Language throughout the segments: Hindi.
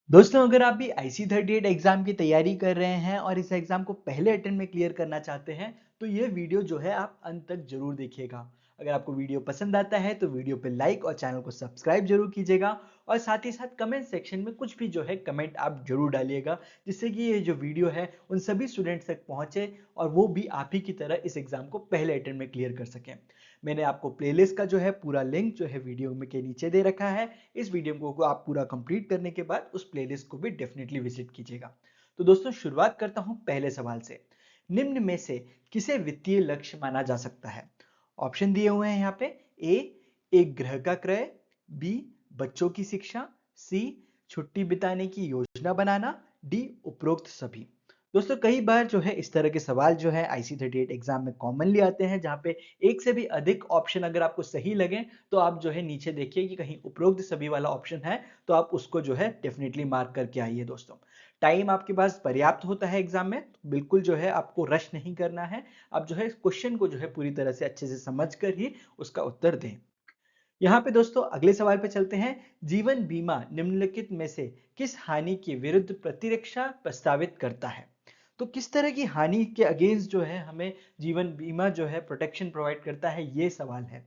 दोस्तों, अगर आप भी IC38 एग्ज़ाम की तैयारी कर रहे हैं और इस एग्ज़ाम को पहले अटेम्प्ट में क्लियर करना चाहते हैं, तो ये वीडियो जो है आप अंत तक ज़रूर देखिएगा। अगर आपको वीडियो पसंद आता है तो वीडियो पे लाइक और चैनल को सब्सक्राइब ज़रूर कीजिएगा और साथ ही साथ कमेंट सेक्शन में कुछ भी जो है कमेंट आप ज़रूर डालिएगा, जिससे कि ये जो वीडियो है उन सभी स्टूडेंट्स तक पहुँचे और वो भी आप ही की तरह इस एग्ज़ाम को पहले अटेम्प्ट में क्लियर कर सकें। मैंने आपको प्लेलिस्ट का जो है पूरा लिंक जो है वीडियो में के नीचे दे रखा है। इस वीडियो को आप पूरा कंप्लीट करने के बाद उस प्लेलिस्ट को भी डेफिनेटली विजिट कीजिएगा। तो दोस्तों, शुरुआत करता हूं पहले सवाल से। निम्न में से किसे वित्तीय लक्ष्य माना जा सकता है? ऑप्शन दिए हुए हैं यहाँ पे। ए, एक ग्रह का क्रय। बी, बच्चों की शिक्षा। सी, छुट्टी बिताने की योजना बनाना। डी, उपरोक्त सभी। दोस्तों, कई बार जो है इस तरह के सवाल जो है IC38 एग्जाम में कॉमनली आते हैं, जहाँ पे एक से भी अधिक ऑप्शन अगर आपको सही लगे तो आप जो है नीचे देखिए कि कहीं उपरोक्त सभी वाला ऑप्शन है, तो आप उसको जो है डेफिनेटली मार्क करके आइए। दोस्तों, टाइम आपके पास पर्याप्त होता है एग्जाम में, तो बिल्कुल जो है आपको रश नहीं करना है। आप जो है क्वेश्चन को जो है पूरी तरह से अच्छे से समझ कर ही उसका उत्तर दें। यहाँ पे दोस्तों अगले सवाल पे चलते हैं। जीवन बीमा निम्नलिखित में से किस हानि के विरुद्ध प्रतिरक्षा प्रस्तावित करता है? तो किस तरह की हानि के अगेंस्ट जो है हमें जीवन बीमा जो है प्रोटेक्शन प्रोवाइड करता है, ये सवाल है।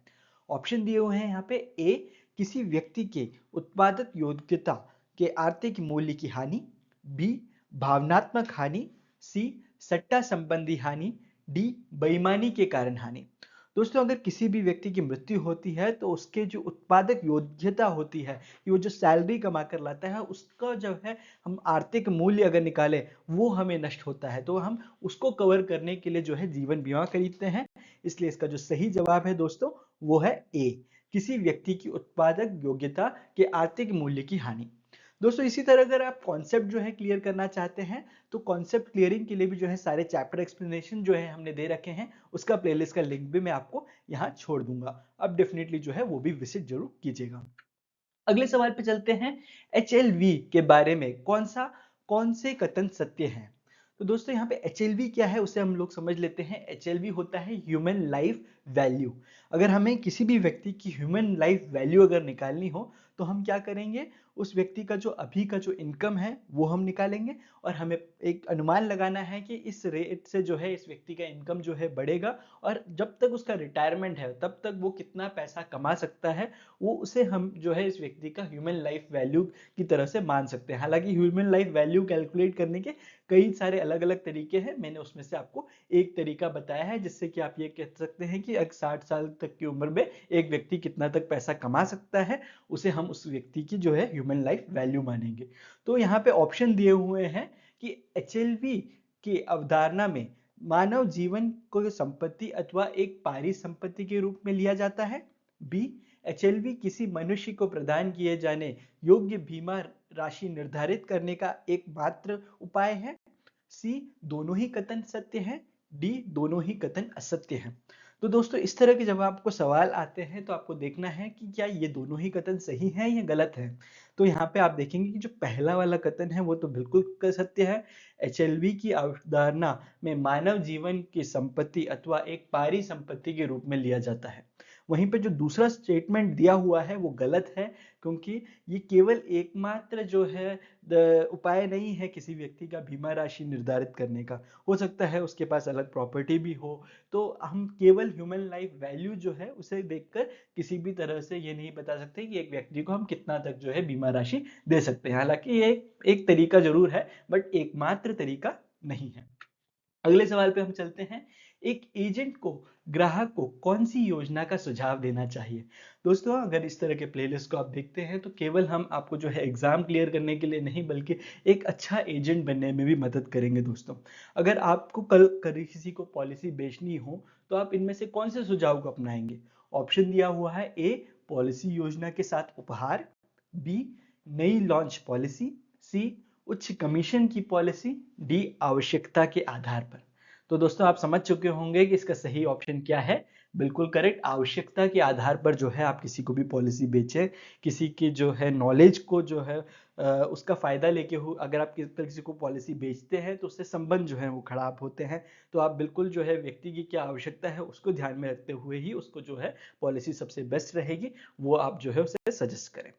ऑप्शन दिए हुए हैं यहाँ पे। ए, किसी व्यक्ति के उत्पादक योग्यता के आर्थिक मूल्य की हानि। बी, भावनात्मक हानि। सी, सट्टा संबंधी हानि। डी, बेईमानी के कारण हानि। दोस्तों, अगर किसी भी व्यक्ति की मृत्यु होती है तो उसके जो उत्पादक योग्यता होती है, कि वो जो सैलरी कमा कर लाता है, उसका जो है हम आर्थिक मूल्य अगर निकालें, वो हमें नष्ट होता है, तो हम उसको कवर करने के लिए जो है जीवन बीमा खरीदते हैं। इसलिए इसका जो सही जवाब है दोस्तों, वो है ए, किसी व्यक्ति की उत्पादक योग्यता के आर्थिक मूल्य की हानि। दोस्तों, इसी तरह अगर आप कॉन्सेप्ट जो है क्लियर करना चाहते हैं, तो कॉन्सेप्ट क्लियरिंग के लिए भी जो है सारे चैप्टर एक्सप्लेनेशन जो है हमने दे रखे हैं, उसका प्लेलिस्ट का लिंक भी मैं आपको यहाँ छोड़ दूंगा। अब डेफिनेटली जो है वो भी विजिट जरूर कीजिएगा। अगले सवाल पे चलते हैं। HLV के बारे में कौन से कथन सत्य हैं? तो दोस्तों, यहाँ पे HLV क्या है उसे हम लोग समझ लेते हैं। HLV होता है ह्यूमन लाइफ वैल्यू। अगर हमें किसी भी व्यक्ति की ह्यूमन लाइफ वैल्यू अगर निकालनी हो, तो हम क्या करेंगे? उस व्यक्ति का जो अभी का जो इनकम है वो हम निकालेंगे और हमें एक अनुमान लगाना है कि इस रेट से जो है इस व्यक्ति का इनकम जो है बढ़ेगा, और जब तक उसका रिटायरमेंट है तब तक वो कितना पैसा कमा सकता है, वो उसे हम जो है इस व्यक्ति का ह्यूमन लाइफ वैल्यू की तरह से मान सकते हैं। हालांकि ह्यूमन लाइफ वैल्यू कैलकुलेट करने के कई सारे अलग अलग तरीके हैं, मैंने उसमें से आपको एक तरीका बताया है, जिससे कि आप ये कह सकते हैं कि 60 साल तक की उम्र में एक व्यक्ति कितना तक पैसा कमा सकता है, उसे हम उस व्यक्ति की जो है ह्यूमन लाइफ वैल्यू मानेंगे। तो यहाँ पे ऑप्शन दिए हुए हैं कि HLV की अवधारणा में मानव जीवन को संपत्ति अथवा एक पारिसंपत्ति के रूप में लिया जाता है। बी, HLV किसी मनुष्य को प्रदान किए जाने योग्य बीमा राशि निर्धारित करने का एकमात्र उपाय है। सी, दोनों ही कथन सत्य हैं। डी, दोनों ही कथन असत्य हैं। तो दोस्तों, इस तरह के जब आपको सवाल आते हैं तो आपको देखना है कि क्या ये दोनों ही कथन सही हैं या गलत हैं। तो यहाँ पे आप देखेंगे कि जो पहला वाला कथन है वो तो बिल्कुल सत्य है। HLV की अवधारणा में मानव जीवन की संपत्ति अथवा एक पारिसंपत्ति के रूप में लिया जाता है। वहीं पे जो दूसरा स्टेटमेंट दिया हुआ है वो गलत है, क्योंकि ये केवल एकमात्र जो है उपाय नहीं है किसी व्यक्ति का बीमा राशि निर्धारित करने का। हो सकता है उसके पास अलग प्रॉपर्टी भी हो, तो हम केवल ह्यूमन लाइफ वैल्यू जो है उसे देखकर किसी भी तरह से ये नहीं बता सकते कि एक व्यक्ति को हम कितना तक जो है बीमा राशि दे सकते हैं। हालांकि ये एक तरीका जरूर है, बट एकमात्र तरीका नहीं है। अगले सवाल पे हम चलते हैं। एक एजेंट को ग्राहक को कौन सी योजना का सुझाव देना चाहिए? दोस्तों, अगर इस तरह के प्लेलिस्ट को आप देखते हैं तो केवल हम आपको जो है एग्जाम क्लियर करने के लिए नहीं, बल्कि एक अच्छा एजेंट बनने में भी मदद करेंगे। दोस्तों, अगर आपको कल कभी किसी को पॉलिसी बेचनी हो, तो आप इनमें से कौन से सुझाव को अपनाएंगे? ऑप्शन दिया हुआ है। ए, पॉलिसी योजना के साथ उपहार। बी, नई लॉन्च पॉलिसी। सी, उच्च कमीशन की पॉलिसी। डी, आवश्यकता के आधार पर। तो दोस्तों, आप समझ चुके होंगे कि इसका सही ऑप्शन क्या है। बिल्कुल करेक्ट, आवश्यकता के आधार पर जो है आप किसी को भी पॉलिसी बेचे, किसी की जो है नॉलेज को जो है उसका फायदा लेके हो, अगर आप किसी को पॉलिसी बेचते हैं तो उससे संबंध जो है वो खराब होते हैं। तो आप बिल्कुल जो है व्यक्ति की क्या आवश्यकता है उसको ध्यान में रखते हुए ही उसको जो है पॉलिसी सबसे बेस्ट रहेगी, वो आप जो है उसे सजेस्ट करें।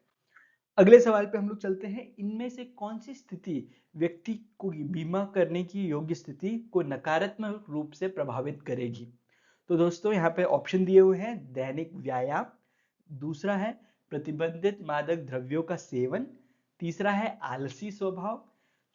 अगले सवाल पे हम लोग चलते हैं, इनमें से कौन सी स्थिति व्यक्ति को बीमा करने की योग्य स्थिति को नकारात्मक रूप से प्रभावित करेगी? तो दोस्तों यहाँ पे ऑप्शन दिए हुए हैं, दैनिक व्यायाम, दूसरा है प्रतिबंधित मादक द्रव्यों का सेवन, तीसरा है आलसी स्वभाव,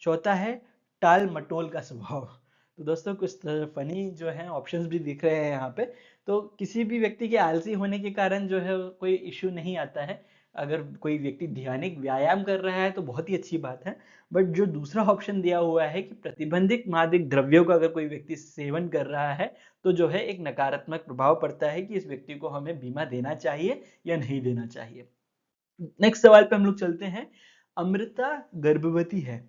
चौथा है टाल मटोल का स्वभाव। तो दोस्तों कुछ फनी जो है ऑप्शंस भी दिख रहे हैं यहाँ पे। तो किसी भी व्यक्ति के आलसी होने के कारण जो है कोई इश्यू नहीं आता है। अगर कोई व्यक्ति दैनिक व्यायाम कर रहा है तो बहुत ही अच्छी बात है। बट जो दूसरा ऑप्शन दिया हुआ है कि प्रतिबंधित मादक द्रव्यों का अगर कोई व्यक्ति सेवन कर रहा है तो जो है एक नकारात्मक प्रभाव पड़ता है कि इस व्यक्ति को हमें बीमा देना चाहिए या नहीं देना चाहिए। नेक्स्ट सवाल पे हम लोग चलते हैं, अमृता गर्भवती है,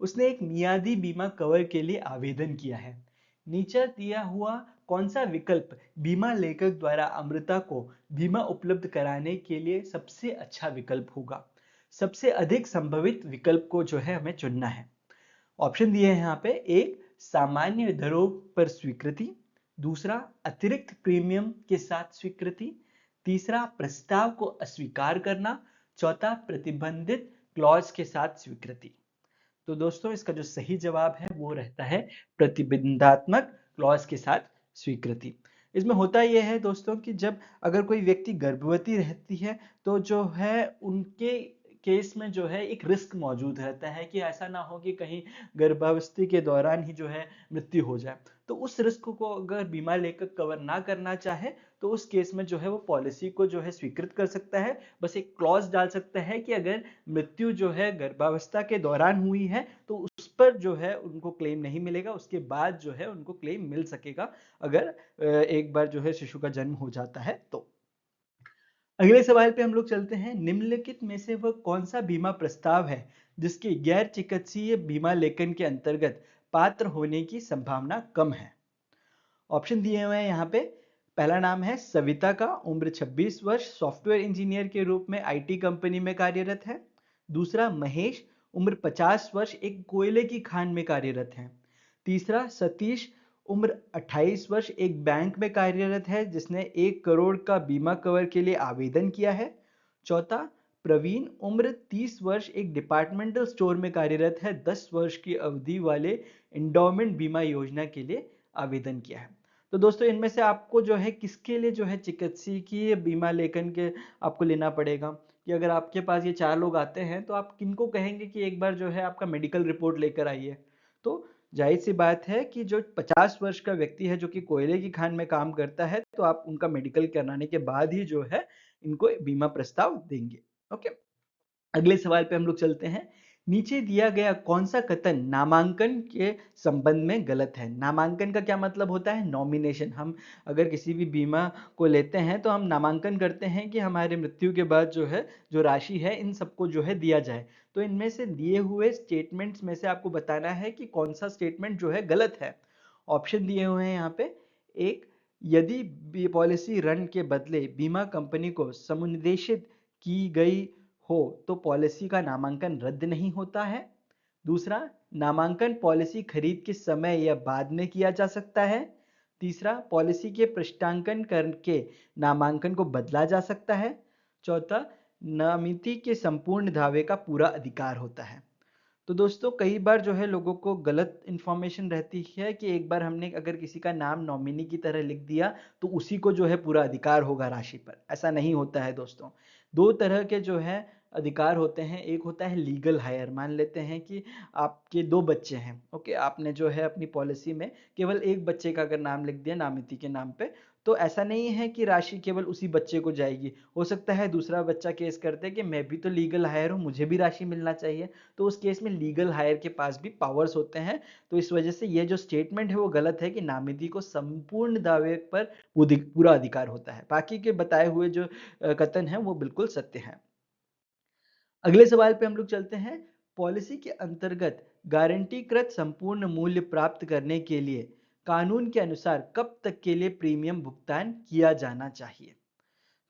उसने एक मियादी बीमा कवर के लिए आवेदन किया है, नीचे दिया हुआ कौन सा विकल्प बीमा लेखक द्वारा अमृता को बीमा उपलब्ध कराने के लिए सबसे अच्छा विकल्प होगा? सबसे अधिक संभावित विकल्प को जो है हमें चुनना है। ऑप्शन दिए हैं यहाँ पे, एक सामान्य दरों पर स्वीकृति, दूसरा अतिरिक्त प्रीमियम के साथ स्वीकृति, तीसरा प्रस्ताव को अस्वीकार करना, चौथा प्रतिबंधित क्लॉज के साथ स्वीकृति। तो दोस्तों इसका जो सही जवाब है वो रहता है प्रतिबंधात्मक क्लॉज के साथ स्वीकृति। इसमें होता यह है दोस्तों कि जब अगर कोई व्यक्ति गर्भवती रहती है तो जो है उनके केस में जो है एक रिस्क मौजूद रहता है कि ऐसा ना हो कि कहीं गर्भावस्था के दौरान ही जो है मृत्यु हो जाए। तो उस रिस्क को अगर बीमा लेकर कवर ना करना चाहे तो उस केस में जो है वो पॉलिसी को जो है स्वीकृत कर सकता है। बस एक क्लॉज डाल सकता है कि अगर मृत्यु जो है गर्भावस्था के दौरान हुई है तो उस पर जो है उनको क्लेम नहीं मिलेगा, उसके बाद जो है उनको क्लेम मिल सकेगा अगर एक बार जो है शिशु का जन्म हो जाता है तो। अगले सवाल पे हम लोग चलते हैं, निम्नलिखित में से वह कौन सा बीमा प्रस्ताव है जिसके गैर चिकित्सीय बीमा लेखन के अंतर्गत पात्र होने की संभावना कम है? ऑप्शन दिए हुए हैं यहाँ पे। पहला नाम है सविता का, उम्र 26 वर्ष, सॉफ्टवेयर इंजीनियर के रूप में आईटी कंपनी में कार्यरत है। दूसरा महेश, उम्र 50 वर्ष, एक कोयले की खान में कार्यरत है। तीसरा सतीश, उम्र 28 वर्ष, एक बैंक में कार्यरत है जिसने 1 करोड़ का बीमा कवर के लिए आवेदन किया है। चौथा प्रवीण, उम्र 30 वर्ष, एक डिपार्टमेंटल स्टोर में कार्यरत है, 10 वर्ष की अवधि वाले इंडोमेंट बीमा योजना के लिए आवेदन किया है। तो दोस्तों इनमें से आपको जो है किसके लिए जो है चिकित्सकीय बीमा लेखन के आपको लेना पड़ेगा कि अगर आपके पास ये 4 लोग आते हैं तो आप किनको कहेंगे कि एक बार जो है आपका मेडिकल रिपोर्ट लेकर आइए? तो जाहिर सी बात है कि जो 50 वर्ष का व्यक्ति है जो कि कोयले की खान में काम करता है तो आप उनका मेडिकल कराने के बाद ही जो है इनको बीमा प्रस्ताव देंगे। ओके, अगले सवाल पे हम लोग चलते हैं, नीचे दिया गया कौन सा कथन नामांकन के संबंध में गलत है? नामांकन का क्या मतलब होता है? नॉमिनेशन। हम अगर किसी भी बीमा को लेते हैं तो हम नामांकन करते हैं कि हमारे मृत्यु के बाद जो है जो राशि है इन सबको जो है दिया जाए। तो इनमें से दिए हुए स्टेटमेंट्स में से आपको बताना है कि कौन सा स्टेटमेंट जो है गलत है। ऑप्शन दिए हुए हैं यहाँ पे। एक, यदि पॉलिसी रन के बदले बीमा कंपनी को समुन्देशित की गई हो तो पॉलिसी का नामांकन रद्द नहीं होता है। दूसरा, नामांकन पॉलिसी खरीद के समय या बाद में किया जा सकता है। तीसरा, पॉलिसी के पृष्ठांकन करके नामांकन को बदला जा सकता है। चौथा, नामिती के संपूर्ण दावे का पूरा अधिकार होता है। तो दोस्तों कई बार जो है लोगों को गलत इन्फॉर्मेशन रहती है कि एक बार हमने अगर किसी का नाम नॉमिनी की तरह लिख दिया तो उसी को जो है पूरा अधिकार होगा राशि पर। ऐसा नहीं होता है दोस्तों। दो तरह के जो है अधिकार होते हैं, एक होता है लीगल हायर। मान लेते हैं कि आपके 2 बच्चे हैं, ओके, आपने जो है अपनी पॉलिसी में केवल एक बच्चे का अगर नाम लिख दिया नामिती के नाम पे तो ऐसा नहीं है कि राशि केवल उसी बच्चे को जाएगी। हो सकता है दूसरा बच्चा केस कर दे कि मैं भी तो लीगल हायर हूँ, मुझे भी राशि मिलना चाहिए। तो उस केस में लीगल हायर के पास भी पावर्स होते हैं। तो इस वजह से ये जो स्टेटमेंट है वो गलत है कि नामिती को संपूर्ण दावे पर पूरा अधिकार होता है। बाकी के बताए हुए जो कथन है वो बिल्कुल सत्य है। अगले सवाल पे हम लोग चलते हैं, पॉलिसी के अंतर्गत गारंटीकृत संपूर्ण मूल्य प्राप्त करने के लिए कानून के अनुसार कब तक के लिए प्रीमियम भुगतान किया जाना चाहिए?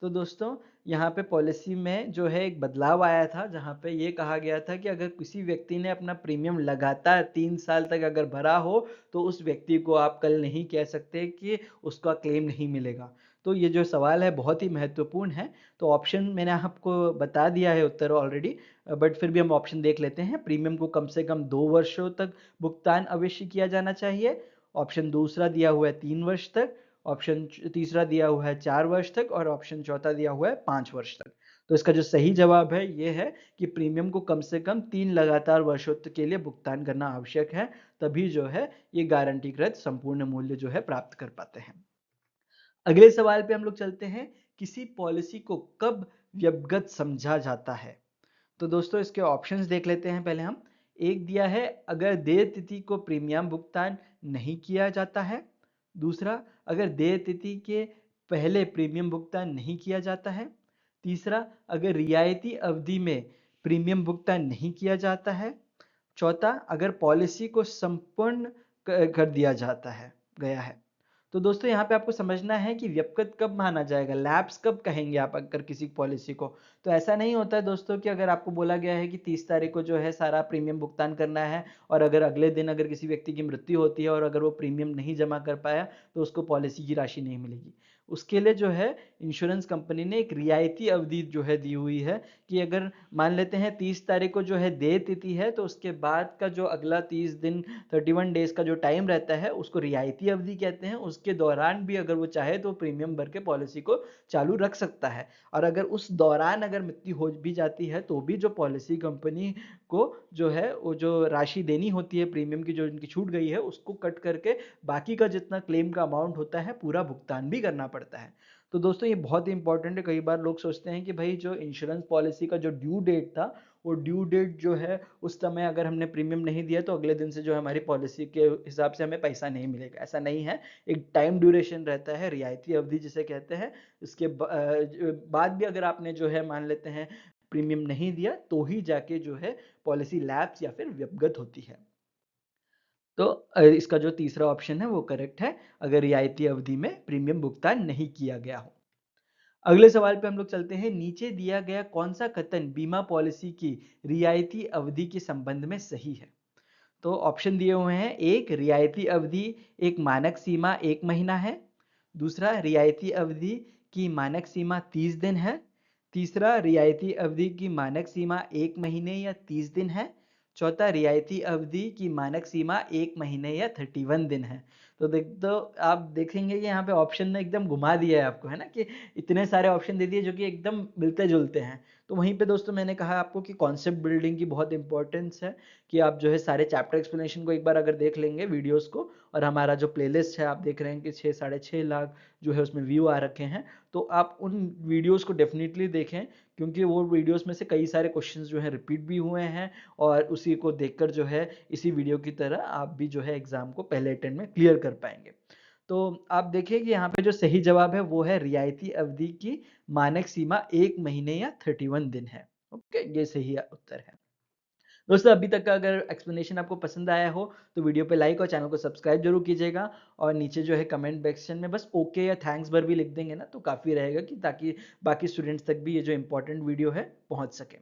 तो दोस्तों यहाँ पे पॉलिसी में जो है एक बदलाव आया था जहाँ पे ये कहा गया था कि अगर किसी व्यक्ति ने अपना प्रीमियम लगातार 3 साल तक अगर भरा हो तो उस व्यक्ति को आप कल नहीं कह सकते कि उसका क्लेम नहीं मिलेगा। तो ये जो सवाल है बहुत ही महत्वपूर्ण है। तो ऑप्शन मैंने आपको बता दिया है उत्तर ऑलरेडी, बट फिर भी हम ऑप्शन देख लेते हैं। प्रीमियम को कम से कम 2 वर्षों तक भुगतान अवश्य किया जाना चाहिए। ऑप्शन दूसरा दिया हुआ है 3 वर्ष तक, ऑप्शन तीसरा दिया हुआ है 4 वर्ष तक और ऑप्शन चौथा दिया हुआ है 5 वर्ष तक। तो इसका जो सही जवाब है ये है कि प्रीमियम को कम से कम 3 लगातार वर्षों के लिए भुगतान करना आवश्यक है, तभी जो है ये गारंटीकृत संपूर्ण मूल्य जो है प्राप्त कर पाते हैं। अगले सवाल पे हम लोग चलते हैं, किसी पॉलिसी को कब व्यक्तिगत समझा जाता है? तो दोस्तों इसके ऑप्शंस देख लेते हैं पहले हम। एक दिया है, अगर देय तिथि को प्रीमियम भुगतान नहीं किया जाता है। दूसरा, अगर देय तिथि के पहले प्रीमियम भुगतान नहीं किया जाता है। तीसरा, अगर रियायती अवधि में प्रीमियम भुगतान नहीं किया जाता है। चौथा, अगर पॉलिसी को संपूर्ण कर दिया जाता है गया है। तो दोस्तों यहाँ पे आपको समझना है कि व्यक्तिगत कब माना जाएगा, लैप्स कब कहेंगे आप अगर किसी पॉलिसी को। तो ऐसा नहीं होता है दोस्तों कि अगर आपको बोला गया है कि 30 तारीख को जो है सारा प्रीमियम भुगतान करना है और अगर अगले दिन अगर किसी व्यक्ति की मृत्यु होती है और अगर वो प्रीमियम नहीं जमा कर पाया तो उसको पॉलिसी की राशि नहीं मिलेगी। उसके लिए जो है इंश्योरेंस कंपनी ने एक रियायती अवधि जो है दी हुई है कि अगर मान लेते हैं 30 तारीख को जो है देय तिथि है तो उसके बाद का जो अगला 30 दिन 31 डेज का जो टाइम रहता है उसको रियायती अवधि कहते हैं। उसके दौरान भी अगर वो चाहे तो प्रीमियम भर के पॉलिसी को चालू रख सकता है और अगर उस दौरान अगर मृत्यु हो भी जाती है तो भी जो पॉलिसी कंपनी को जो है वो जो राशि देनी होती है प्रीमियम की जो इनकी छूट गई है उसको कट करके बाकी का जितना क्लेम का अमाउंट होता है पूरा भुगतान भी करना पड़ता है। तो दोस्तों ये बहुत ही इंपॉर्टेंट है। कई बार लोग सोचते हैं कि भाई जो इंश्योरेंस पॉलिसी का जो ड्यू डेट था वो ड्यू डेट जो है उस समय अगर हमने प्रीमियम नहीं दिया तो अगले दिन से जो है हमारी पॉलिसी के हिसाब से हमें पैसा नहीं मिलेगा। ऐसा नहीं है, एक टाइम ड्यूरेशन रहता है, रियायती अवधि जिसे कहते हैं। इसके बाद भी अगर आपने जो है मान लेते हैं प्रीमियम नहीं दिया तो ही जाके जो है पॉलिसी लैप्स या फिर व्यक्तिगत होती है। तो इसका जो तीसरा ऑप्शन है वो करेक्ट है, अगर रियायती अवधि में प्रीमियम भुगतान नहीं किया गया हो। अगले सवाल पे हम लोग चलते हैं, नीचे दिया गया कौन सा कथन बीमा पॉलिसी की रियायती अवधि के संबंध में सही है? तो ऑप्शन दिए हुए हैं, एक रियायती अवधि एक मानक सीमा 1 महीना है। दूसरा, रियायती अवधि की मानक सीमा 30 दिन है। तीसरा, रियायती अवधि की मानक सीमा 1 महीने या 30 दिन है। चौथा, रियायती अवधि की मानक सीमा 1 महीने या 31 दिन है। तो आप देखेंगे कि यहाँ पे ऑप्शन ने एकदम घुमा दिया है आपको, है ना, कि इतने सारे ऑप्शन दे दिए जो कि एकदम मिलते जुलते हैं। तो वहीं पे दोस्तों मैंने कहा आपको कि कॉन्सेप्ट बिल्डिंग की बहुत इंपॉर्टेंस है, कि आप जो है सारे चैप्टर एक्सप्लेनेशन को एक बार अगर देख लेंगे वीडियोस को, और हमारा जो प्लेलिस्ट है आप देख रहे हैं कि 6 साढ़े 6 लाख जो है उसमें व्यू आ रखे हैं, तो आप उन वीडियोस को डेफिनेटली देखें, क्योंकि वो वीडियोस में से कई सारे क्वेश्चंस जो है रिपीट भी हुए हैं और उसी को देखकर जो है इसी वीडियो की तरह आप भी जो है एग्जाम को पहले अटेम्प्ट में क्लियर कर पाएंगे। तो आप देखिए कि यहाँ पे जो सही जवाब है वो है रियायती अवधि की मानक सीमा 1 महीने या 31 दिन है। ओके, ये सही उत्तर है। दोस्तों अभी तक का अगर एक्सप्लेनेशन आपको पसंद आया हो तो वीडियो पे लाइक और चैनल को सब्सक्राइब जरूर कीजिएगा, और नीचे जो है कमेंट सेक्शन में बस ओके या थैंक्स भर भी लिख देंगे ना तो काफ़ी रहेगा, कि ताकि बाकी स्टूडेंट्स तक भी ये जो इंपॉर्टेंट वीडियो है पहुंच सके।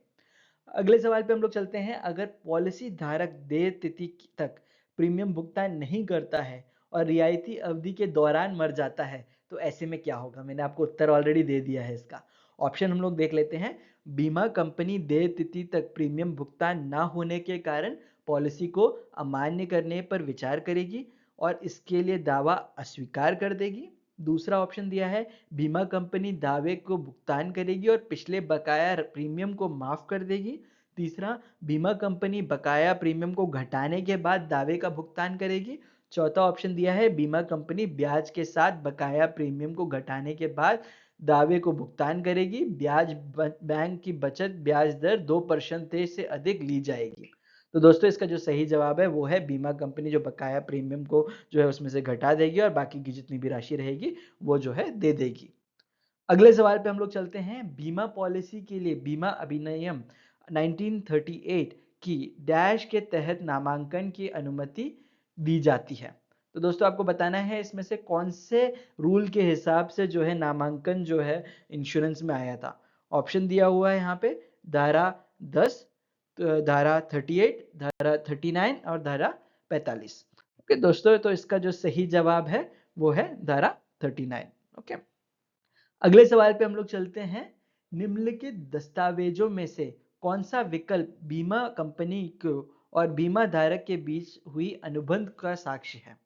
अगले सवाल पे हम लोग चलते हैं, अगर पॉलिसी धारक देय तिथि तक प्रीमियम भुगतान नहीं करता है और रियायती अवधि के दौरान मर जाता है तो ऐसे में क्या होगा? मैंने आपको उत्तर ऑलरेडी दे दिया है इसका। ऑप्शन हम लोग देख लेते हैं। बीमा कंपनी देय तिथि तक प्रीमियम भुगतान ना होने के कारण पॉलिसी को अमान्य करने पर विचार करेगी और इसके लिए दावा अस्वीकार कर देगी। दूसरा ऑप्शन दिया है, बीमा कंपनी दावे को भुगतान करेगी और पिछले बकाया प्रीमियम को माफ कर देगी। तीसरा, बीमा कंपनी बकाया प्रीमियम को घटाने के बाद दावे का भुगतान करेगी। चौथा ऑप्शन दिया है, बीमा कंपनी ब्याज के साथ बकाया प्रीमियम को घटाने के बाद दावे को भुगतान करेगी। बैंक की बचत ब्याज दर 2% से अधिक ली जाएगी। तो दोस्तों इसका जो सही जवाब है वो है, बीमा कंपनी जो बकाया प्रीमियम को जो है उसमें से घटा देगी और बाकी की जितनी भी राशि रहेगी वो जो है दे देगी। अगले सवाल पे हम लोग चलते हैं, बीमा पॉलिसी के लिए बीमा अधिनियम 1938 की डैश के तहत नामांकन की अनुमति दी जाती है। तो दोस्तों आपको बताना है इसमें से कौन से रूल के हिसाब से जो है नामांकन जो है इंश्योरेंस में आया था। ऑप्शन दिया हुआ है यहाँ पे, धारा 10, तो धारा 38, धारा 39 और धारा 45। ओके दोस्तों, तो इसका जो सही जवाब है वो है धारा 39। ओके। अगले सवाल पे हम लोग चलते हैं। निम्नलिखित दस्तावेजों में से कौन सा विकल्प बीमा कंपनी को और बीमा धारक के बीच हुई अनुबंध का साक्ष्य है?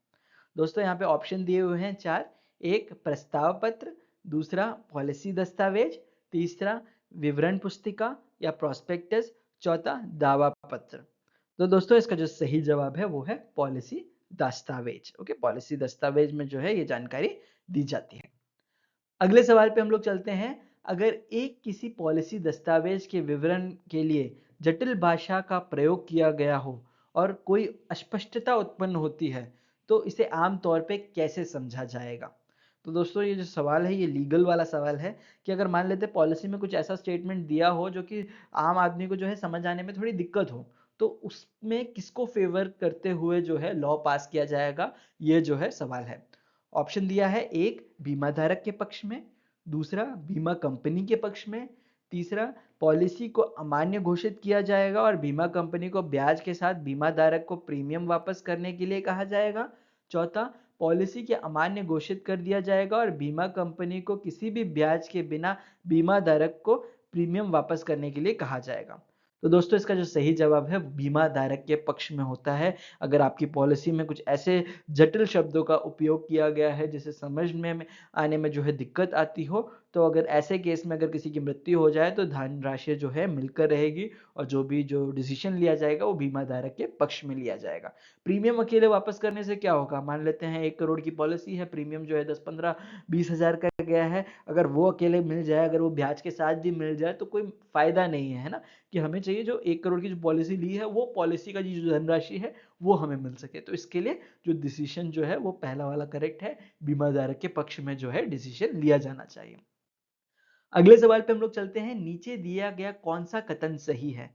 दोस्तों यहाँ पे ऑप्शन दिए हुए हैं चार। एक प्रस्ताव पत्र, दूसरा पॉलिसी दस्तावेज, तीसरा विवरण पुस्तिका या प्रोस्पेक्टस, चौथा दावा पत्र। तो दोस्तों इसका जो सही जवाब है वो है पॉलिसी दस्तावेज। ओके, पॉलिसी दस्तावेज में जो है ये जानकारी दी जाती है। अगले सवाल पे हम लोग चलते हैं। अगर एक किसी पॉलिसी दस्तावेज के विवरण के लिए जटिल भाषा का प्रयोग किया गया हो और कोई अस्पष्टता उत्पन्न होती है तो इसे आम तौर पे कैसे समझा जाएगा? तो दोस्तों ये जो सवाल है ये लीगल वाला सवाल है कि अगर मान लेते पॉलिसी में कुछ ऐसा स्टेटमेंट दिया हो जो कि आम आदमी को जो है समझ आने में थोड़ी दिक्कत हो, तो उसमें किसको फेवर करते हुए जो है लॉ पास किया जाएगा, ये जो है सवाल है। ऑप्शन दिया है एक बीमा धारक के पक्ष में, दूसरा बीमा कंपनी के पक्ष में, तीसरा पॉलिसी को अमान्य घोषित किया जाएगा और बीमा कंपनी को ब्याज के साथ बीमा धारक को प्रीमियम वापस करने के लिए कहा जाएगा, चौथा पॉलिसी के अमान्य घोषित कर दिया जाएगा और बीमा कंपनी को किसी भी ब्याज के बिना बीमा धारक को प्रीमियम वापस करने के लिए कहा जाएगा। तो दोस्तों इसका जो सही जवाब है बीमा धारक के पक्ष में होता है। अगर आपकी पॉलिसी में कुछ ऐसे जटिल शब्दों का उपयोग किया गया है जिसे समझने में आने में जो है दिक्कत आती हो, तो अगर ऐसे केस में अगर किसी की मृत्यु हो जाए तो धनराशि जो है मिलकर रहेगी और जो डिसीजन लिया जाएगा वो बीमा धारक के पक्ष में लिया जाएगा। प्रीमियम अकेले वापस करने से क्या होगा? मान लेते हैं 1 करोड़ की पॉलिसी है, प्रीमियम जो है 10-15-20 हजार का गया है, अगर वो अकेले मिल जाए, अगर वो ब्याज के साथ भी मिल जाए तो कोई फायदा नहीं है ना? कि हमें चाहिए जो 1 करोड़ की जो पॉलिसी ली है वो पॉलिसी का जो धनराशि है वो हमें मिल सके। तो इसके लिए जो डिसीजन जो है वो पहला वाला करेक्ट है, बीमा धारक के पक्ष में जो है डिसीजन लिया जाना चाहिए। अगले सवाल पे हम लोग चलते हैं। नीचे दिया गया कौन सा कथन सही है?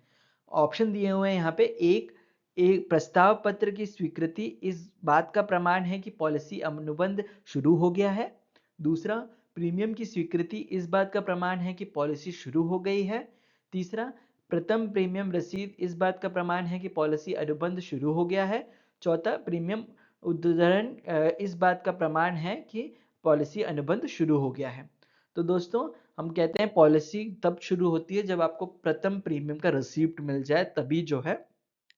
ऑप्शन दिए हुए हैं यहाँ पे। एक एक प्रस्ताव पत्र की स्वीकृति इस बात का प्रमाण है कि पॉलिसी अनुबंध शुरू हो गया है। दूसरा, प्रीमियम की स्वीकृति इस बात का प्रमाण है कि पॉलिसी शुरू हो गई है। तीसरा, प्रथम प्रीमियम रसीद इस बात का प्रमाण है कि पॉलिसी अनुबंध शुरू हो गया है। चौथा, प्रीमियम उद्धरण इस बात का प्रमाण है कि पॉलिसी अनुबंध शुरू हो गया है। तो दोस्तों हम कहते हैं पॉलिसी तब शुरू होती है जब आपको प्रथम प्रीमियम का रिसीप्ट मिल जाए, तभी जो है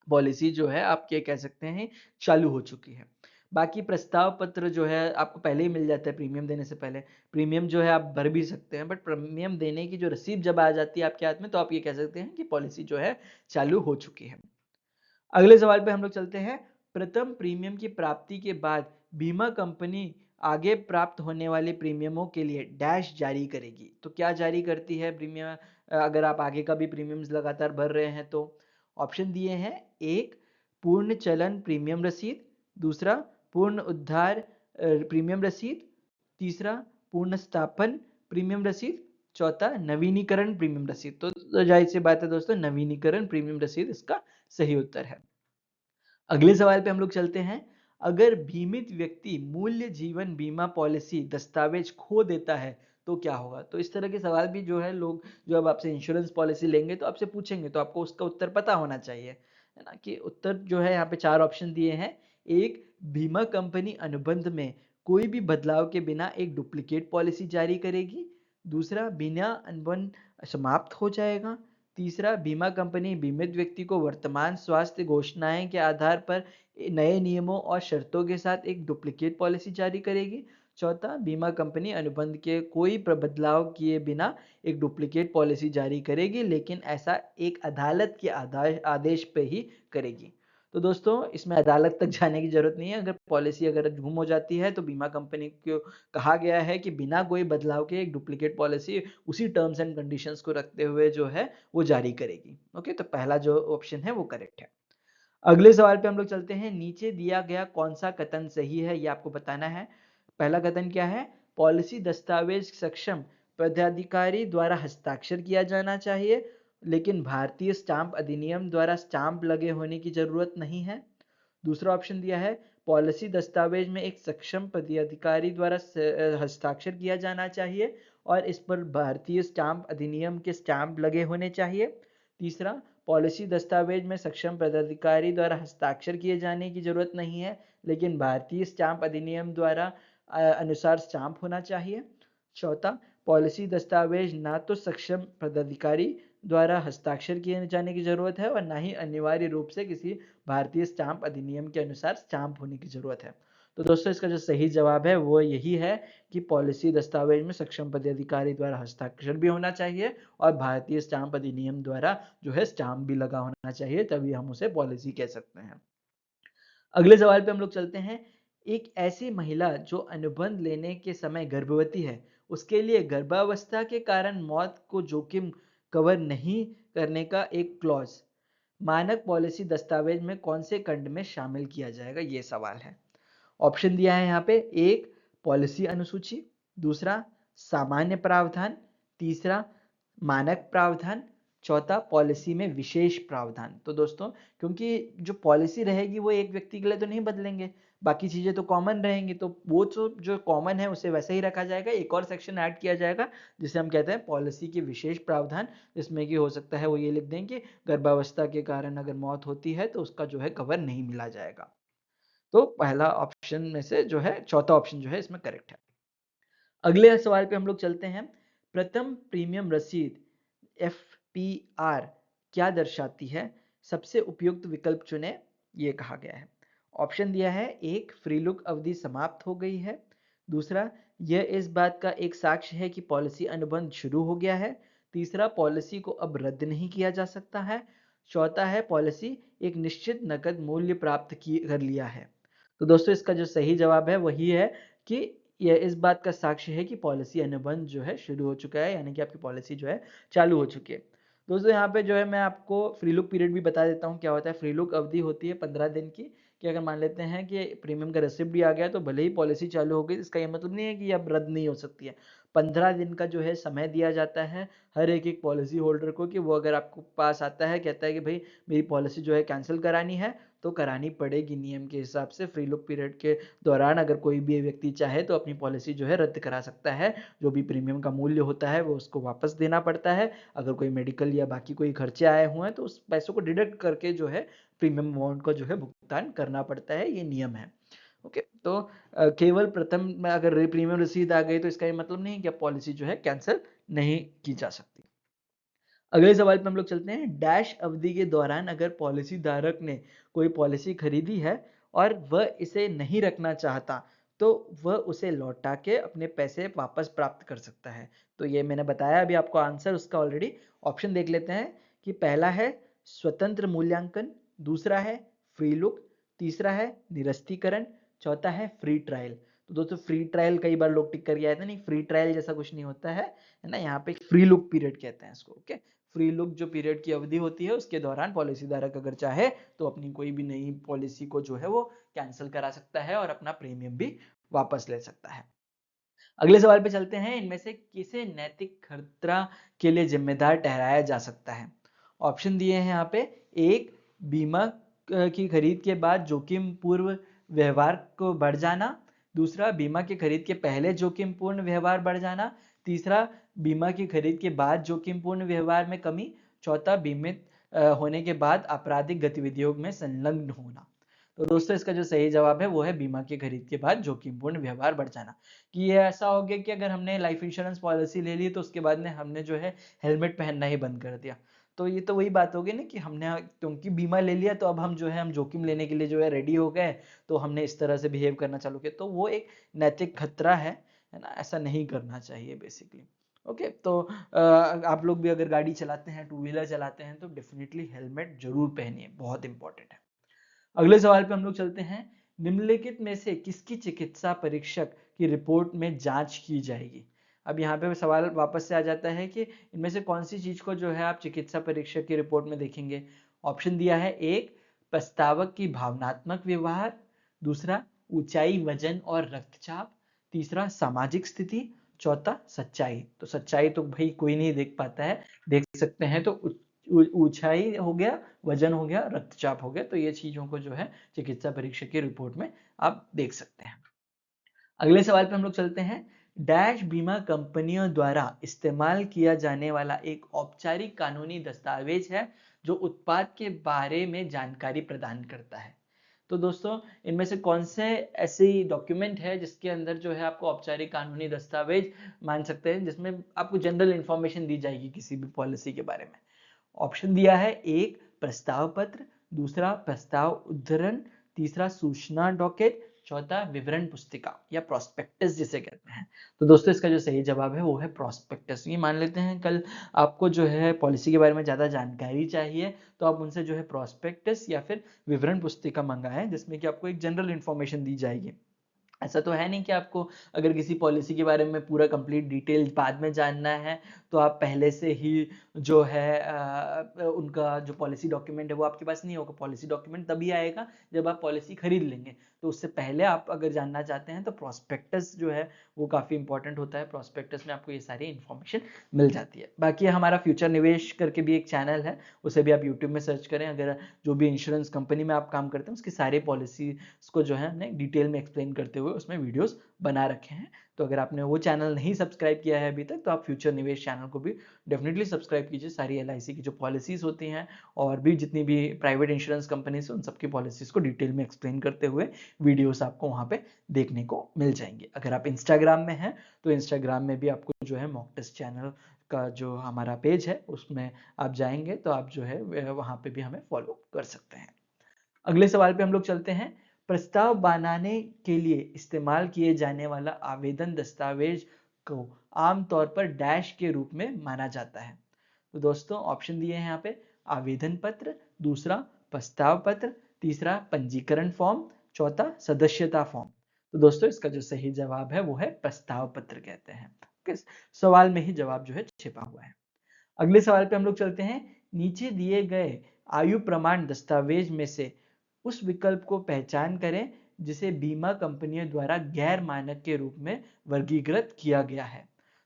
पॉलिसी जो है आप ये कह सकते हैं चालू हो चुकी है। बाकी प्रस्ताव पत्र जो है आपको पहले ही मिल जाता है प्रीमियम देने से पहले। प्रीमियम जो है आप भर भी सकते हैं, बट प्रीमियम देने की जो रिसीप्ट जब आ जाती है आपके हाथ में तो आप ये कह सकते हैं कि पॉलिसी जो है चालू हो चुकी है। अगले सवाल पे हम लोग चलते हैं। प्रथम प्रीमियम की प्राप्ति के बाद बीमा कंपनी आगे प्राप्त होने वाले प्रीमियमों के लिए डैश जारी करेगी। तो क्या जारी करती है प्रीमियम अगर आप आगे का भी प्रीमियम्स लगातार भर रहे हैं तो? ऑप्शन दिए हैं। एक, पूर्ण चलन प्रीमियम रसीद, दूसरा पूर्ण उद्धार प्रीमियम रसीद, तीसरा पूर्ण स्थापन प्रीमियम रसीद, चौथा नवीनीकरण प्रीमियम रसीद। तो जाहिर सी बात है दोस्तों, नवीनीकरण प्रीमियम रसीद इसका सही उत्तर है। अगले सवाल पे हम लोग चलते हैं। अगर बीमित व्यक्ति मूल्य जीवन बीमा पॉलिसी दस्तावेज खो देता है तो क्या होगा? तो इस तरह के सवाल भी जो है लोग जो अब आपसे इंश्योरेंस पॉलिसी लेंगे तो आपसे पूछेंगे, तो आपको उसका उत्तर पता होना चाहिए, है ना? कि उत्तर जो है यहाँ पे चार ऑप्शन दिए हैं। एक, बीमा कंपनी अनुबंध में कोई भी बदलाव के बिना एक डुप्लीकेट पॉलिसी जारी करेगी। दूसरा, बिना अनुबंध समाप्त हो जाएगा। तीसरा, बीमा कंपनी बीमित व्यक्ति को वर्तमान स्वास्थ्य घोषणाएं के आधार पर नए नियमों और शर्तों के साथ एक डुप्लीकेट पॉलिसी जारी करेगी। चौथा, बीमा कंपनी अनुबंध के कोई बदलाव किए बिना एक डुप्लीकेट पॉलिसी जारी करेगी, लेकिन ऐसा एक अदालत के आदेश पे ही करेगी। तो दोस्तों इसमें अदालत तक जाने की जरूरत नहीं है। अगर पॉलिसी अगर गुम हो जाती है तो बीमा कंपनी को कहा गया है कि बिना कोई बदलाव के एक डुप्लीकेट पॉलिसी उसी टर्म्स एंड कंडीशंस को रखते हुए जो है वो जारी करेगी। ओके, तो पहला जो ऑप्शन है वो करेक्ट है। अगले सवाल पे हम लोग चलते हैं। नीचे दिया गया कौन सा कथन सही है ये आपको बताना है। पहला कथन क्या है? पॉलिसी दस्तावेज सक्षम पदाधिकारी द्वारा हस्ताक्षर किया जाना चाहिए, लेकिन भारतीय स्टाम्प अधिनियम द्वारा स्टाम्प लगे होने की जरूरत नहीं है। दूसरा ऑप्शन दिया है, पॉलिसी दस्तावेज में एक सक्षम पदाधिकारी द्वारा हस्ताक्षर किया जाना चाहिए और इस पर भारतीय स्टाम्प अधिनियम के स्टाम्प लगे होने चाहिए। तीसरा, पॉलिसी दस्तावेज में सक्षम पदाधिकारी द्वारा हस्ताक्षर किए जाने की जरूरत नहीं है, लेकिन भारतीय स्टाम्प अधिनियम द्वारा अनुसार स्टाम्प होना चाहिए। चौथा, पॉलिसी दस्तावेज ना तो सक्षम पदाधिकारी द्वारा हस्ताक्षर किए जाने की जरूरत है और ना ही अनिवार्य रूप से किसी भारतीय स्टाम्प अधिनियम के अनुसार स्टाम्प होने की जरूरत है। तो दोस्तों इसका जो सही जवाब है वो यही है कि पॉलिसी दस्तावेज में सक्षम पदाधिकारी द्वारा हस्ताक्षर भी होना चाहिए और भारतीय स्टाम्प अधिनियम द्वारा जो है स्टाम्प भी लगा होना चाहिए, तभी हम उसे पॉलिसी कह सकते हैं। अगले सवाल पे हम लोग चलते हैं। एक ऐसी महिला जो अनुबंध लेने के समय गर्भवती है, उसके लिए गर्भावस्था के कारण मौत को जोखिम कवर नहीं करने का एक क्लॉज मानक पॉलिसी दस्तावेज में कौन से खंड में शामिल किया जाएगा, ये सवाल है। ऑप्शन दिया है यहाँ पे, एक पॉलिसी अनुसूची, दूसरा सामान्य प्रावधान, तीसरा मानक प्रावधान, चौथा पॉलिसी में विशेष प्रावधान। तो दोस्तों क्योंकि जो पॉलिसी रहेगी वो एक व्यक्ति के लिए तो नहीं बदलेंगे, बाकी चीजें तो कॉमन रहेंगी, तो वो तो जो कॉमन है उसे वैसे ही रखा जाएगा। एक और सेक्शन ऐड किया जाएगा जिसे हम कहते हैं पॉलिसी के विशेष प्रावधान, जिसमें कि हो सकता है वो ये लिख दें कि गर्भावस्था के कारण अगर मौत होती है तो उसका जो है कवर नहीं मिला जाएगा। तो पहला ऑप्शन में से जो है चौथा ऑप्शन जो है इसमें करेक्ट है। अगले सवाल पे हम लोग चलते हैं। प्रथम प्रीमियम रसीद FPR क्या दर्शाती है, सबसे उपयुक्त विकल्प चुने, ये कहा गया है। ऑप्शन दिया है, एक फ्री लुक अवधि समाप्त हो गई है, दूसरा यह इस बात का एक साक्ष्य है कि पॉलिसी अनुबंध शुरू हो गया है, तीसरा पॉलिसी को अब रद्द नहीं किया जा सकता है, चौथा है पॉलिसी एक निश्चित नकद मूल्य प्राप्त कर लिया है। तो दोस्तों इसका जो सही जवाब है वही है कि यह इस बात का साक्ष्य है कि पॉलिसी अनुबंध जो है शुरू हो चुका है, यानी कि आपकी पॉलिसी जो है चालू हो चुकी है। दोस्तों यहाँ पे जो है मैं आपको फ्री लुक पीरियड भी बता देता हूँ क्या होता है। फ्री लुक अवधि होती है 15 दिन की, कि अगर मान लेते हैं कि प्रीमियम का रिसिप्ट भी आ गया तो भले ही पॉलिसी चालू हो गई, इसका ये मतलब नहीं है कि अब रद्द नहीं हो सकती है। 15 दिन का जो है समय दिया जाता है हर एक पॉलिसी होल्डर को, कि वो अगर आपको पास आता है कहता है कि भाई मेरी पॉलिसी जो है कैंसिल करानी है, तो करानी पड़ेगी नियम के हिसाब से। फ्री लुक पीरियड के दौरान अगर कोई भी व्यक्ति चाहे तो अपनी पॉलिसी जो है रद्द करा सकता है, जो भी प्रीमियम का मूल्य होता है वो उसको वापस देना पड़ता है। अगर कोई मेडिकल या बाकी कोई खर्चे आए हुए हैं तो उस पैसों को डिडक्ट करके जो है प्रीमियम अमाउंट का जो है भुगतान करना पड़ता है, ये नियम है। ओके, तो केवल प्रथम में अगर प्रीमियम रसीद आ गई तो इसका ये मतलब नहीं कि पॉलिसी जो है कैंसिल नहीं की जा सकती। अगले सवाल पे हम लोग चलते हैं। डैश अवधि के दौरान अगर पॉलिसी धारक ने कोई पॉलिसी खरीदी है और वह इसे नहीं रखना चाहता तो वह उसे लौटा के अपने पैसे वापस प्राप्त कर सकता है। तो ये मैंने बताया अभी आपको आंसर उसका ऑलरेडी। ऑप्शन देख लेते हैं कि पहला है स्वतंत्र मूल्यांकन, दूसरा है फ्री लुक, तीसरा है निरस्तीकरण, चौथा है फ्री ट्रायल। तो दोस्तों फ्री ट्रायल कई बार लोग टिक करके आए थे, नहीं फ्री ट्रायल जैसा कुछ नहीं होता है ना, यहाँ पे फ्री लुक पीरियड कहते हैं इसको। ओके, फ्री लुक जो पीरियड की अवधि होती है उसके दौरान पॉलिसी धारक अगर चाहे तो अपनी कोई भी नई पॉलिसी को जो है वो कैंसिल करा सकता है और अपना प्रीमियम भी वापस ले सकता है। अगले सवाल पे चलते हैं। इनमें से किसे नैतिक खतरा के लिए जिम्मेदार ठहराया जा सकता है। ऑप्शन दिए हैं यहाँ पे, एक बीमा की खरीद के बाद जोखिम पूर्व व्यवहार को बढ़ जाना, दूसरा बीमा की खरीद के पहले जोखिम पूर्ण व्यवहार बढ़ जाना, तीसरा बीमा की खरीद के बाद जोखिम पूर्ण व्यवहार में कमी, चौथा बीमित होने के बाद आपराधिक गतिविधियों में संलग्न होना। तो दोस्तों इसका जो सही जवाब है वो है बीमा की खरीद के बाद जोखिमपूर्ण व्यवहार बढ़ जाना। कि ये ऐसा हो गया कि अगर हमने लाइफ इंश्योरेंस पॉलिसी ले ली तो उसके बाद में हमने जो है हेलमेट पहनना ही बंद कर दिया, तो ये तो वही बात होगी ना कि हमने क्योंकि बीमा ले लिया तो अब हम जो है हम जोखिम लेने के लिए जो है रेडी हो गए, तो हमने इस तरह से बिहेव करना चालू किया, तो वो एक नैतिक खतरा है ना, ऐसा नहीं करना चाहिए बेसिकली। ओके, तो आप लोग भी अगर गाड़ी चलाते हैं, टू व्हीलर चलाते हैं, तो डेफिनेटली हेलमेट जरूर पहनिए, बहुत इंपॉर्टेंट है। अगले सवाल पे हम लोग चलते हैं। निम्नलिखित में से किसकी चिकित्सा परीक्षक की रिपोर्ट में जांच की जाएगी। अब यहाँ पे सवाल वापस से आ जाता है कि इनमें से कौन सी चीज को जो है आप चिकित्सा परीक्षक की रिपोर्ट में देखेंगे। ऑप्शन दिया है, एक प्रस्तावक की भावनात्मक व्यवहार, दूसरा ऊंचाई वजन और रक्तचाप, तीसरा सामाजिक स्थिति, चौथा सच्चाई। तो सच्चाई तो भाई कोई नहीं देख पाता है, देख सकते हैं तो ऊंचाई हो गया, वजन हो गया, रक्तचाप हो गया, तो ये चीजों को जो है चिकित्सा परीक्षक की रिपोर्ट में आप देख सकते हैं। अगले सवाल पे हम लोग चलते हैं। डैश बीमा कंपनियों द्वारा इस्तेमाल किया जाने वाला एक औपचारिक कानूनी दस्तावेज है जो उत्पाद के बारे में जानकारी प्रदान करता है। तो दोस्तों इनमें से कौन से ऐसी डॉक्यूमेंट है जिसके अंदर जो है आपको औपचारिक कानूनी दस्तावेज मान सकते हैं, जिसमें आपको जनरल इंफॉर्मेशन दी जाएगी किसी भी पॉलिसी के बारे में। ऑप्शन दिया है, एक प्रस्ताव पत्र, दूसरा प्रस्ताव उद्धरण, तीसरा सूचना डॉकेट, चौथा विवरण पुस्तिका या प्रोस्पेक्टस जिसे कहते हैं। तो दोस्तों इसका जो सही जवाब है वो है प्रोस्पेक्टस। ये मान लेते हैं कल आपको जो है पॉलिसी के बारे में ज्यादा जानकारी चाहिए तो आप उनसे जो है प्रोस्पेक्टस या फिर विवरण पुस्तिका मंगाएं, जिसमें कि आपको एक जनरल इंफॉर्मेशन दी जाएगी। ऐसा तो है नहीं कि आपको अगर किसी पॉलिसी के बारे में पूरा कंप्लीट डिटेल बाद में जानना है तो आप पहले से ही जो है उनका जो पॉलिसी डॉक्यूमेंट है वो आपके पास नहीं होगा। पॉलिसी डॉक्यूमेंट तभी आएगा जब आप पॉलिसी खरीद लेंगे, तो उससे पहले आप अगर जानना चाहते हैं तो प्रोस्पेक्टस जो है वो काफ़ी इंपॉर्टेंट होता है। प्रोस्पेक्टस में आपको ये सारी इन्फॉर्मेशन मिल जाती है। बाकी हमारा फ्यूचर निवेश करके भी एक चैनल है, उसे भी आप यूट्यूब में सर्च करें। अगर जो भी इंश्योरेंस कंपनी में आप काम करते हैं उसकी सारी पॉलिसी को जो है हमने डिटेल में एक्सप्लेन करते हुए उसमें वीडियोस बना रखे हैं। तो अगर आपने वो चैनल नहीं सब्सक्राइब किया है अभी तक तो आप फ्यूचर निवेश चैनल को भी डेफिनेटली सब्सक्राइब कीजिए। सारी एलआईसी की जो पॉलिसीज होती हैं और भी जितनी भी प्राइवेट इंश्योरेंस कंपनीज उन सबकी पॉलिसीज को डिटेल में एक्सप्लेन करते हुए वीडियोस आपको वहाँ पे देखने को मिल जाएंगे। अगर आप इंस्टाग्राम में हैं तो इंस्टाग्राम में भी आपको जो है मॉक टेस्ट चैनल का जो हमारा पेज है उसमें आप जाएंगे तो आप जो है वहाँ पे भी हमें फॉलो कर सकते हैं। अगले सवाल पे हम लोग चलते हैं। प्रस्ताव बनाने के लिए इस्तेमाल किए जाने वाला आवेदन दस्तावेज को आमतौर पर डैश के रूप में माना जाता है। तो दोस्तों ऑप्शन दिए हैं यहाँ पे, आवेदन पत्र, दूसरा प्रस्ताव पत्र, तीसरा पंजीकरण फॉर्म, चौथा सदस्यता फॉर्म। तो दोस्तों इसका जो सही जवाब है वो है प्रस्ताव पत्र कहते हैं। किस सवाल में ही जवाब जो है छिपा हुआ है। अगले सवाल पे हम लोग चलते हैं। नीचे दिए गए आयु प्रमाण दस्तावेज में से उस विकल्प को पहचान करें जिसे बीमा कंपनियों द्वारा गैर मानक के रूप में वर्गीकृत किया गया है।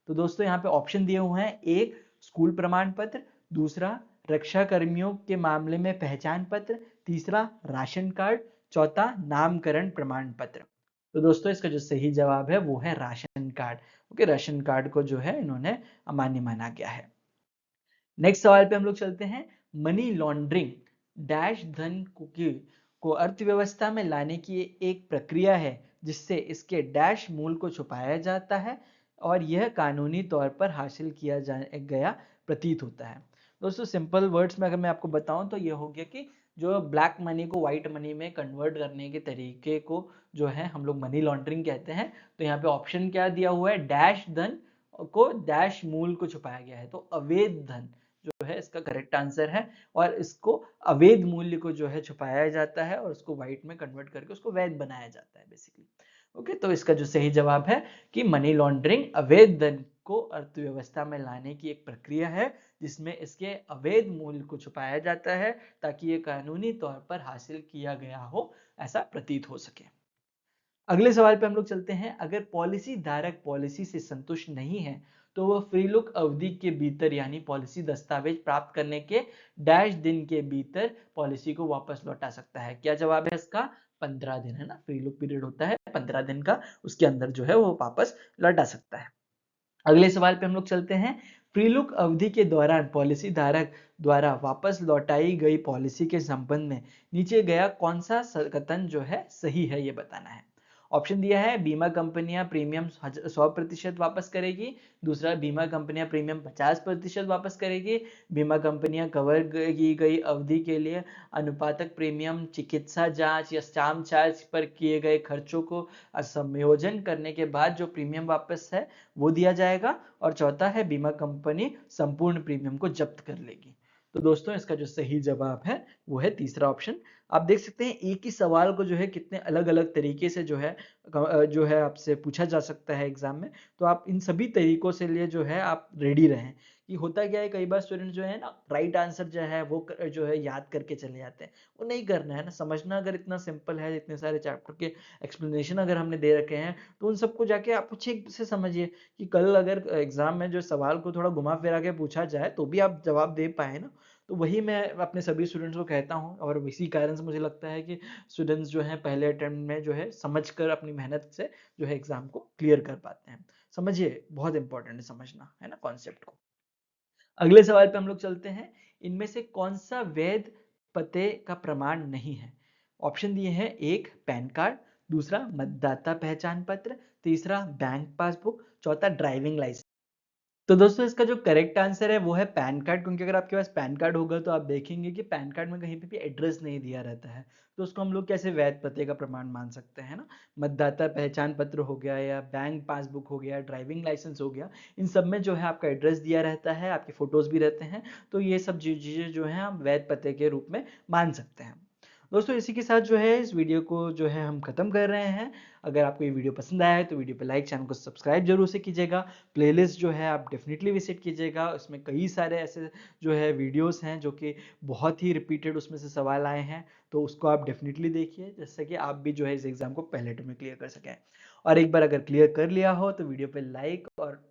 तो दोस्तों यहाँ पे ऑप्शन दिए हुए हैं, एक स्कूल प्रमाण पत्र, दूसरा रक्षा कर्मियों के मामले में पहचान पत्र, तीसरा राशन कार्ड, चौथा नामकरण प्रमाण पत्र। तो दोस्तों इसका जो सही जवाब है वो है राशन कार्ड, क्योंकि राशन कार्ड को जो है इन्होंने अमान्य माना गया है। नेक्स्ट सवाल पे हम लोग चलते हैं। मनी लॉन्ड्रिंग डैश धन को अर्थव्यवस्था में लाने की एक प्रक्रिया है जिससे इसके डैश मूल को छुपाया जाता है और यह कानूनी तौर पर हासिल किया गया प्रतीत होता है। दोस्तों सिंपल वर्ड्स में अगर मैं आपको बताऊं तो यह हो गया कि जो ब्लैक मनी को व्हाइट मनी में कन्वर्ट करने के तरीके को जो है हम लोग मनी लॉन्ड्रिंग कहते हैं। तो यहाँ पे ऑप्शन क्या दिया हुआ है, डैश धन को डैश मूल को छुपाया गया है, तो अवैध धन जो है इसका करेक्ट आंसर है। और इसको अवैध मूल्य को जो है छुपाया जाता है और उसको व्हाइट में कन्वर्ट करके उसको वैध बनाया जाता है बेसिकली। ओके, तो इसका जो सही जवाब है कि मनी लॉन्ड्रिंग अवैध धन को अर्थव्यवस्था में लाने की एक प्रक्रिया है जिसमें इसके अवैध मूल्य को छुपाया जाता है ताकि ये कानूनी तौर पर हासिल किया गया हो ऐसा प्रतीत हो सके। अगले सवाल पे हम लोग चलते हैं। अगर पॉलिसी धारक पॉलिसी से संतुष्ट नहीं है तो वह फ्री लुक अवधि के भीतर यानी पॉलिसी दस्तावेज प्राप्त करने के डैश दिन के भीतर पॉलिसी को वापस लौटा सकता है। क्या जवाब है इसका? 15 दिन है ना, फ्री लुक पीरियड होता है 15 दिन का, उसके अंदर जो है वो वापस लौटा सकता है। अगले सवाल पे हम लोग चलते हैं। फ्री लुक अवधि के दौरान पॉलिसी धारक द्वारा वापस लौटाई गई पॉलिसी के संबंध में नीचे गया कौन सा कथन जो है सही है ये बताना है। ऑप्शन दिया है, बीमा कंपनियां प्रीमियम 100% वापस करेगी, दूसरा बीमा कंपनियां प्रीमियम 50% वापस करेगी, बीमा कंपनियां कवर की गई अवधि के लिए अनुपातक प्रीमियम, चिकित्सा जांच या स्टाम्प चार्ज पर किए गए खर्चों को संयोजन करने के बाद जो प्रीमियम वापस है वो दिया जाएगा, और चौथा है बीमा कंपनी संपूर्ण प्रीमियम को जब्त कर लेगी। तो दोस्तों इसका जो सही जवाब है वो है तीसरा ऑप्शन। आप देख सकते हैं एक ही सवाल को जो है कितने अलग अलग तरीके से जो है आपसे पूछा जा सकता है एग्जाम में। तो आप इन सभी तरीकों से लिए जो है आप रेडी रहें। कि होता क्या है, कई बार स्टूडेंट जो है ना राइट आंसर जो है वो जो है याद करके चले जाते हैं, वो नहीं करना है ना। समझना अगर इतना सिंपल है, इतने सारे चैप्टर के एक्सप्लेनेशन अगर हमने दे रखे हैं तो उन सबको जाके आप अच्छे से समझिए कि कल अगर एग्जाम में जो सवाल को थोड़ा घुमा फिरा के पूछा जाए तो भी आप जवाब दे पाए ना। तो वही मैं अपने सभी स्टूडेंट्स को कहता हूँ और इसी कारण से मुझे लगता है कि स्टूडेंट्स जो हैं पहले अटेम्प्ट में जो है समझकर अपनी मेहनत से जो है एग्जाम को क्लियर कर पाते हैं। समझिए, बहुत इंपॉर्टेंट है समझना, है ना, कॉन्सेप्ट को। अगले सवाल पे हम लोग चलते हैं। इनमें से कौन सा वैध पते का प्रमाण नहीं है? ऑप्शन दिए हैं, एक पैन कार्ड, दूसरा मतदाता पहचान पत्र, तीसरा बैंक पासबुक, चौथा ड्राइविंग लाइसेंस। तो दोस्तों इसका जो करेक्ट आंसर है वो है पैन कार्ड, क्योंकि अगर आपके पास पैन कार्ड होगा तो आप देखेंगे कि पैन कार्ड में कहीं पे भी एड्रेस नहीं दिया रहता है, तो उसको हम लोग कैसे वैध पते का प्रमाण मान सकते हैं ना। मतदाता पहचान पत्र हो गया या बैंक पासबुक हो गया, ड्राइविंग लाइसेंस हो गया, इन सब में जो है आपका एड्रेस दिया रहता है, आपके फोटोज भी रहते हैं, तो ये सब चीजें जो है हम वैध पते के रूप में मान सकते हैं। दोस्तों इसी के साथ जो है इस वीडियो को जो है हम खत्म कर रहे हैं। अगर आपको ये वीडियो पसंद आया है तो वीडियो पे लाइक, चैनल को सब्सक्राइब जरूर से कीजिएगा। प्लेलिस्ट जो है आप डेफिनेटली विजिट कीजिएगा, उसमें कई सारे ऐसे जो है वीडियोस हैं जो कि बहुत ही रिपीटेड उसमें से सवाल आए हैं, तो उसको आप डेफिनेटली देखिए, जिससे कि आप भी जो है इस एग्जाम को पहले अटेम्प्ट में क्लियर कर सकें। और एक बार अगर क्लियर कर लिया हो तो वीडियो पे लाइक और